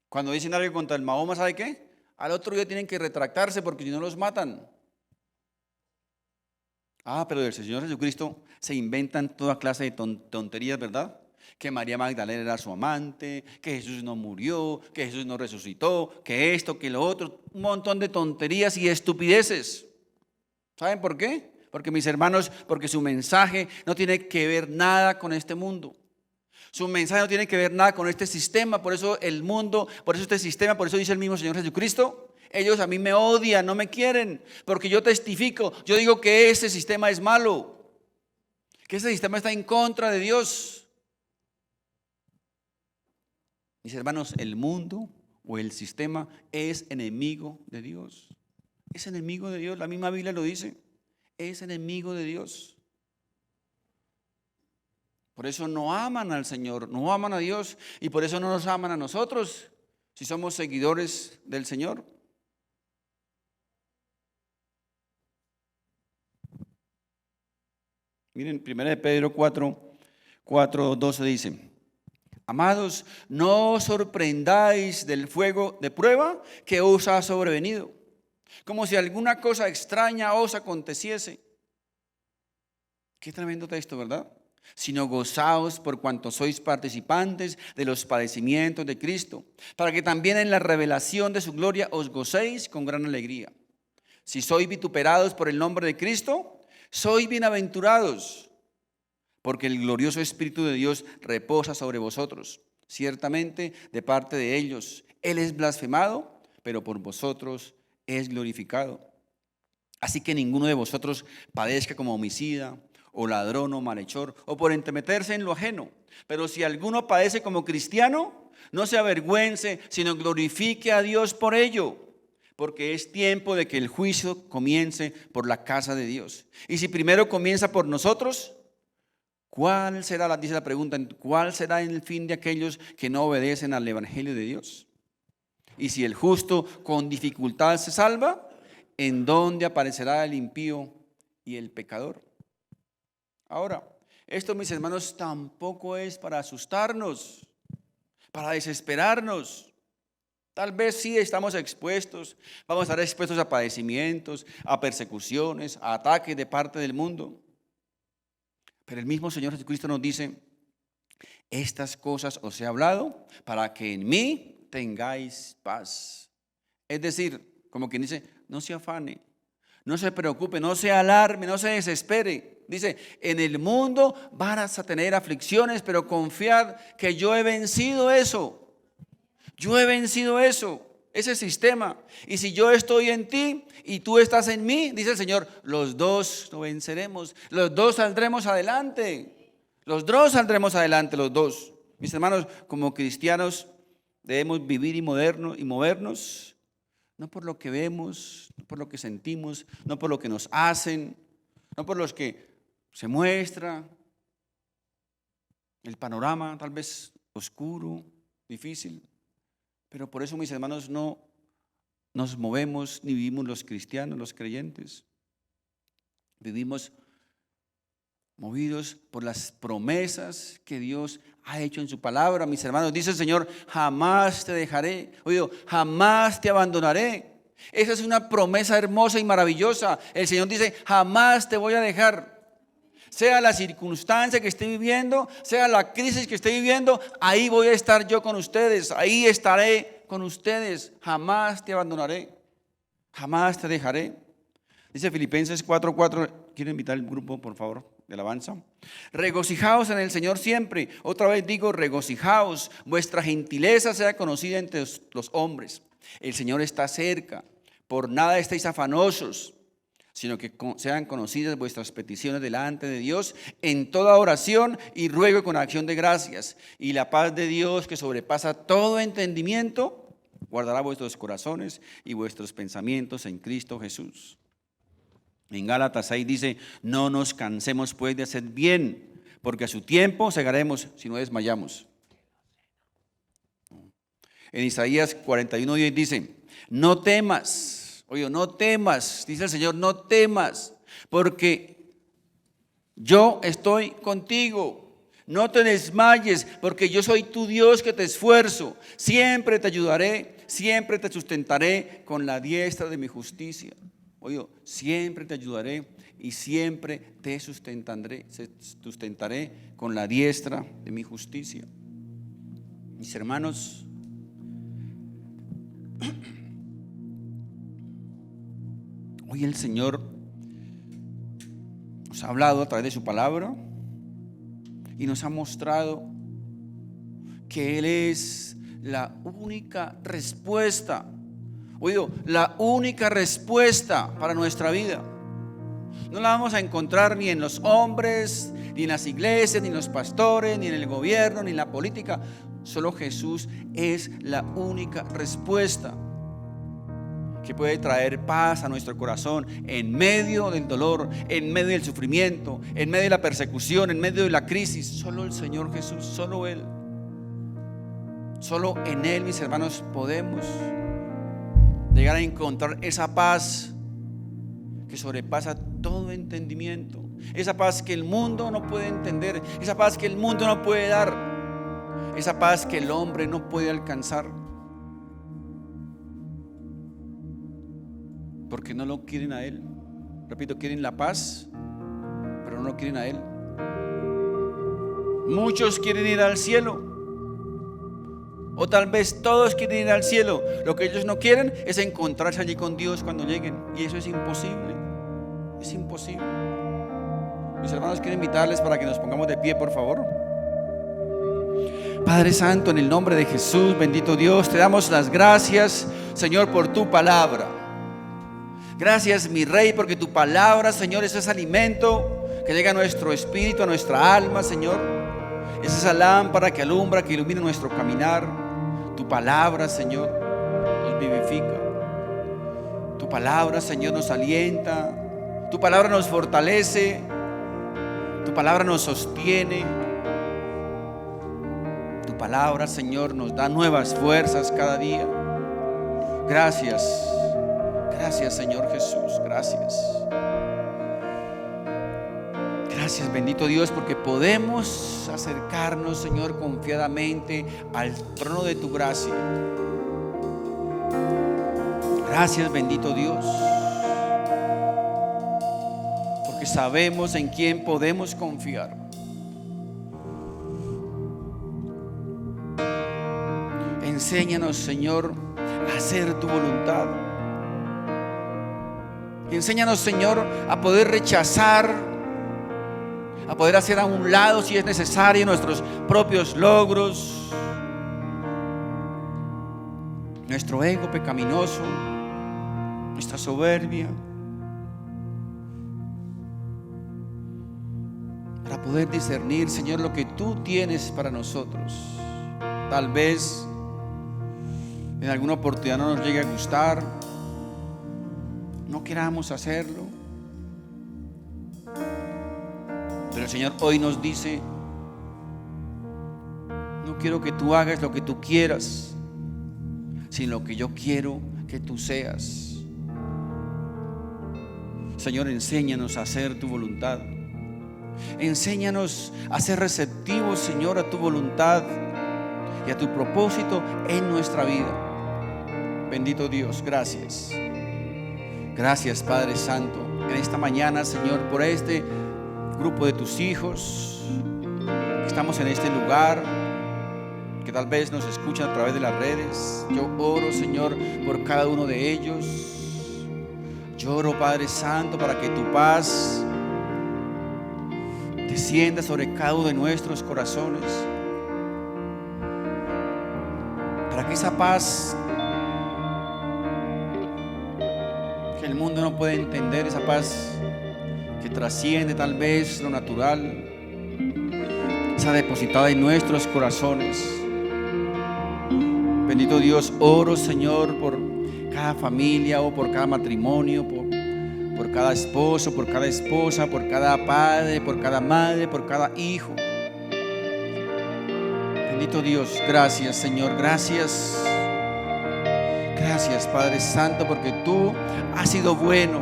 Cuando dicen algo contra el Mahoma, ¿sabe qué? Al otro día tienen que retractarse porque si no los matan. Pero del Señor Jesucristo se inventan toda clase de tonterías, ¿verdad? Que María Magdalena era su amante, que Jesús no murió, que Jesús no resucitó, que esto, que lo otro, un montón de tonterías y estupideces. ¿Saben por qué? Porque mis hermanos, porque su mensaje no tiene que ver nada con este mundo. Su mensaje no tiene que ver nada con este sistema, por eso el mundo, por eso este sistema, por eso dice el mismo Señor Jesucristo. Ellos a mí me odian, no me quieren, porque yo testifico, yo digo que ese sistema es malo, que ese sistema está en contra de Dios. Mis hermanos, el mundo o el sistema es enemigo de Dios. Es enemigo de Dios, la misma Biblia lo dice, es enemigo de Dios. Por eso no aman al Señor, no aman a Dios y por eso no nos aman a nosotros si somos seguidores del Señor. Miren, 1 Pedro 4:12 dice, amados, no os sorprendáis del fuego de prueba que os ha sobrevenido, como si alguna cosa extraña os aconteciese. Qué tremendo texto, ¿verdad? Sino gozaos por cuanto sois participantes de los padecimientos de Cristo, para que también en la revelación de su gloria os gocéis con gran alegría. Si sois vituperados por el nombre de Cristo, sois bienaventurados, porque el glorioso Espíritu de Dios reposa sobre vosotros. Ciertamente de parte de ellos Él es blasfemado, pero por vosotros es glorificado. Así que ninguno de vosotros padezca como homicida, o ladrón, o malhechor, o por entremeterse en lo ajeno. Pero si alguno padece como cristiano, no se avergüence, sino glorifique a Dios por ello. porque es tiempo de que el juicio comience por la casa de Dios. Y si primero comienza por nosotros, ¿cuál será, dice la pregunta, cuál será el fin de aquellos que no obedecen al evangelio de Dios? Y si el justo con dificultad se salva, ¿en dónde aparecerá el impío y el pecador? Ahora, esto, mis hermanos, tampoco es para asustarnos, para desesperarnos. Tal vez sí estamos expuestos, vamos a estar expuestos a padecimientos, a persecuciones, a ataques de parte del mundo. Pero el mismo Señor Jesucristo nos dice: estas cosas os he hablado para que en mí tengáis paz. Es decir, como quien dice, no se afane, no se preocupe, no se alarme, no se desespere. Dice, en el mundo vas a tener aflicciones, pero confiad que yo he vencido eso. Yo he vencido eso, ese sistema. Y si yo estoy en ti y tú estás en mí, dice el Señor, los dos lo venceremos, los dos saldremos adelante. Los dos saldremos adelante, los dos. Mis hermanos, como cristianos debemos vivir y movernos, no por lo que vemos, no por lo que sentimos, no por lo que nos hacen, no por los que se muestra el panorama tal vez oscuro, difícil. Pero por eso, mis hermanos, no nos movemos ni vivimos los cristianos, los creyentes. Vivimos movidos por las promesas que Dios ha hecho en su palabra. Mis hermanos, dice el Señor, jamás te dejaré, jamás te abandonaré. Esa es una promesa hermosa y maravillosa. El Señor dice, jamás te voy a dejar. Sea la circunstancia que esté viviendo, sea la crisis que esté viviendo, ahí voy a estar yo con ustedes, ahí estaré con ustedes, jamás te abandonaré, jamás te dejaré. Dice Filipenses 4:4, quiero invitar al grupo, por favor, de alabanza. Regocijaos en el Señor siempre. Otra vez digo, regocijaos, vuestra gentileza sea conocida entre los hombres. El Señor está cerca, por nada estéis afanosos, sino que sean conocidas vuestras peticiones delante de Dios en toda oración y ruego con acción de gracias. Y la paz de Dios, que sobrepasa todo entendimiento, guardará vuestros corazones y vuestros pensamientos en Cristo Jesús. En Gálatas 6 dice, no nos cansemos pues de hacer bien, porque a su tiempo segaremos si no desmayamos. En Isaías 41:10 dice, no temas. Oye, no temas, dice el Señor, no temas, porque yo estoy contigo. No te desmayes, porque yo soy tu Dios que te esfuerzo. Siempre te ayudaré, siempre te sustentaré con la diestra de mi justicia. Oye, siempre te ayudaré y siempre te sustentaré con la diestra de mi justicia. Mis hermanos, hoy el Señor nos ha hablado a través de su palabra y nos ha mostrado que Él es la única respuesta, la única respuesta para nuestra vida. No la vamos a encontrar ni en los hombres, ni en las iglesias, ni en los pastores, ni en el gobierno, ni en la política. Solo Jesús es la única respuesta que puede traer paz a nuestro corazón en medio del dolor, en medio del sufrimiento, en medio de la persecución, en medio de la crisis. Solo el Señor Jesús, solo Él. Solo en Él, mis hermanos, podemos llegar a encontrar esa paz que sobrepasa todo entendimiento, esa paz que el mundo no puede entender, esa paz que el mundo no puede dar, esa paz que el hombre no puede alcanzar, porque no lo quieren a Él. Repito, quieren la paz, pero no lo quieren a Él. Muchos quieren ir al cielo, o tal vez todos quieren ir al cielo. Lo que ellos no quieren es encontrarse allí con Dios cuando lleguen, y eso es imposible. Es imposible. Mis hermanos, quiero invitarles para que nos pongamos de pie, por favor. Padre Santo, en el nombre de Jesús, bendito Dios, te damos las gracias, Señor, por tu palabra. Gracias, mi Rey, porque tu palabra, Señor, es ese alimento que llega a nuestro espíritu, a nuestra alma, Señor. Es esa lámpara que alumbra, que ilumina nuestro caminar. Tu palabra, Señor, nos vivifica. Tu palabra, Señor, nos alienta. Tu palabra nos fortalece. Tu palabra nos sostiene. Tu palabra, Señor, nos da nuevas fuerzas cada día. Gracias. Gracias, Señor Jesús. Gracias. Gracias, bendito Dios, porque podemos acercarnos, Señor, confiadamente al trono de tu gracia. Gracias, bendito Dios, porque sabemos en quién podemos confiar. Enséñanos, Señor, a hacer tu voluntad. Enséñanos, Señor, a poder rechazar, a poder hacer a un lado, si es necesario, nuestros propios logros, nuestro ego pecaminoso, nuestra soberbia, para poder discernir, Señor, lo que tú tienes para nosotros. Tal vez en alguna oportunidad no nos llegue a gustar, no queramos hacerlo, pero el Señor hoy nos dice: no quiero que tú hagas lo que tú quieras, sino lo que yo quiero que tú seas. Señor, enséñanos a hacer tu voluntad. Enséñanos a ser receptivos, Señor, a tu voluntad y a tu propósito en nuestra vida. Bendito Dios, gracias. Gracias, Padre Santo, en esta mañana, Señor, por este grupo de tus hijos que estamos en este lugar, que tal vez nos escuchan a través de las redes. Yo oro, Señor, por cada uno de ellos. Yo oro, Padre Santo, para que tu paz descienda sobre cada uno de nuestros corazones, para que esa paz que el mundo no puede entender, esa paz que trasciende tal vez lo natural, sea depositada en nuestros corazones. Bendito Dios, oro, Señor, por cada familia o por cada matrimonio, por cada esposo, por cada esposa, por cada padre, por cada madre, por cada hijo. Bendito Dios, gracias, Señor, gracias. Gracias, Padre Santo, porque tú has sido bueno,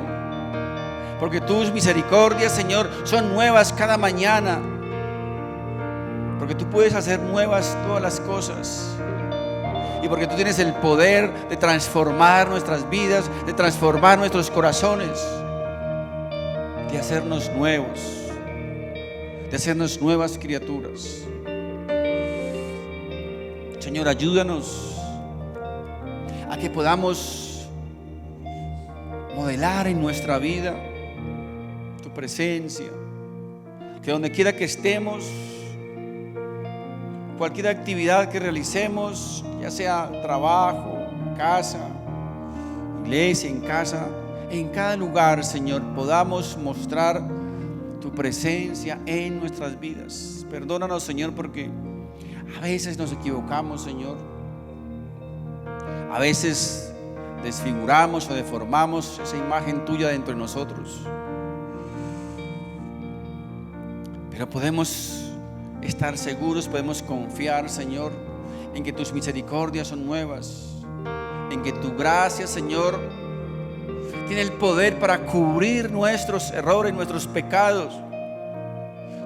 porque tus misericordias, Señor, son nuevas cada mañana, porque tú puedes hacer nuevas todas las cosas, y porque tú tienes el poder de transformar nuestras vidas, de transformar nuestros corazones, de hacernos nuevos, de hacernos nuevas criaturas. Señor, ayúdanos a que podamos modelar en nuestra vida tu presencia, que donde quiera que estemos, cualquier actividad que realicemos, ya sea trabajo, casa, iglesia, en casa, en cada lugar, Señor, podamos mostrar tu presencia en nuestras vidas. Perdónanos, Señor, porque a veces nos equivocamos, Señor. A veces desfiguramos o deformamos esa imagen tuya dentro de nosotros. Pero podemos estar seguros, podemos confiar, Señor, en que tus misericordias son nuevas, en que tu gracia, Señor, tiene el poder para cubrir nuestros errores, nuestros pecados.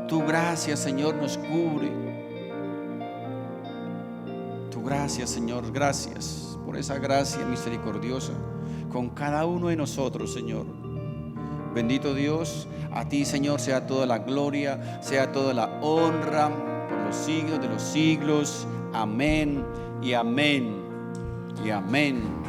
Tu gracia, Señor, nos cubre. Tu gracia, Señor, gracias por esa gracia misericordiosa con cada uno de nosotros, Señor. Bendito Dios, a ti, Señor, sea toda la gloria, sea toda la honra por los siglos de los siglos. Amén y amén y amén.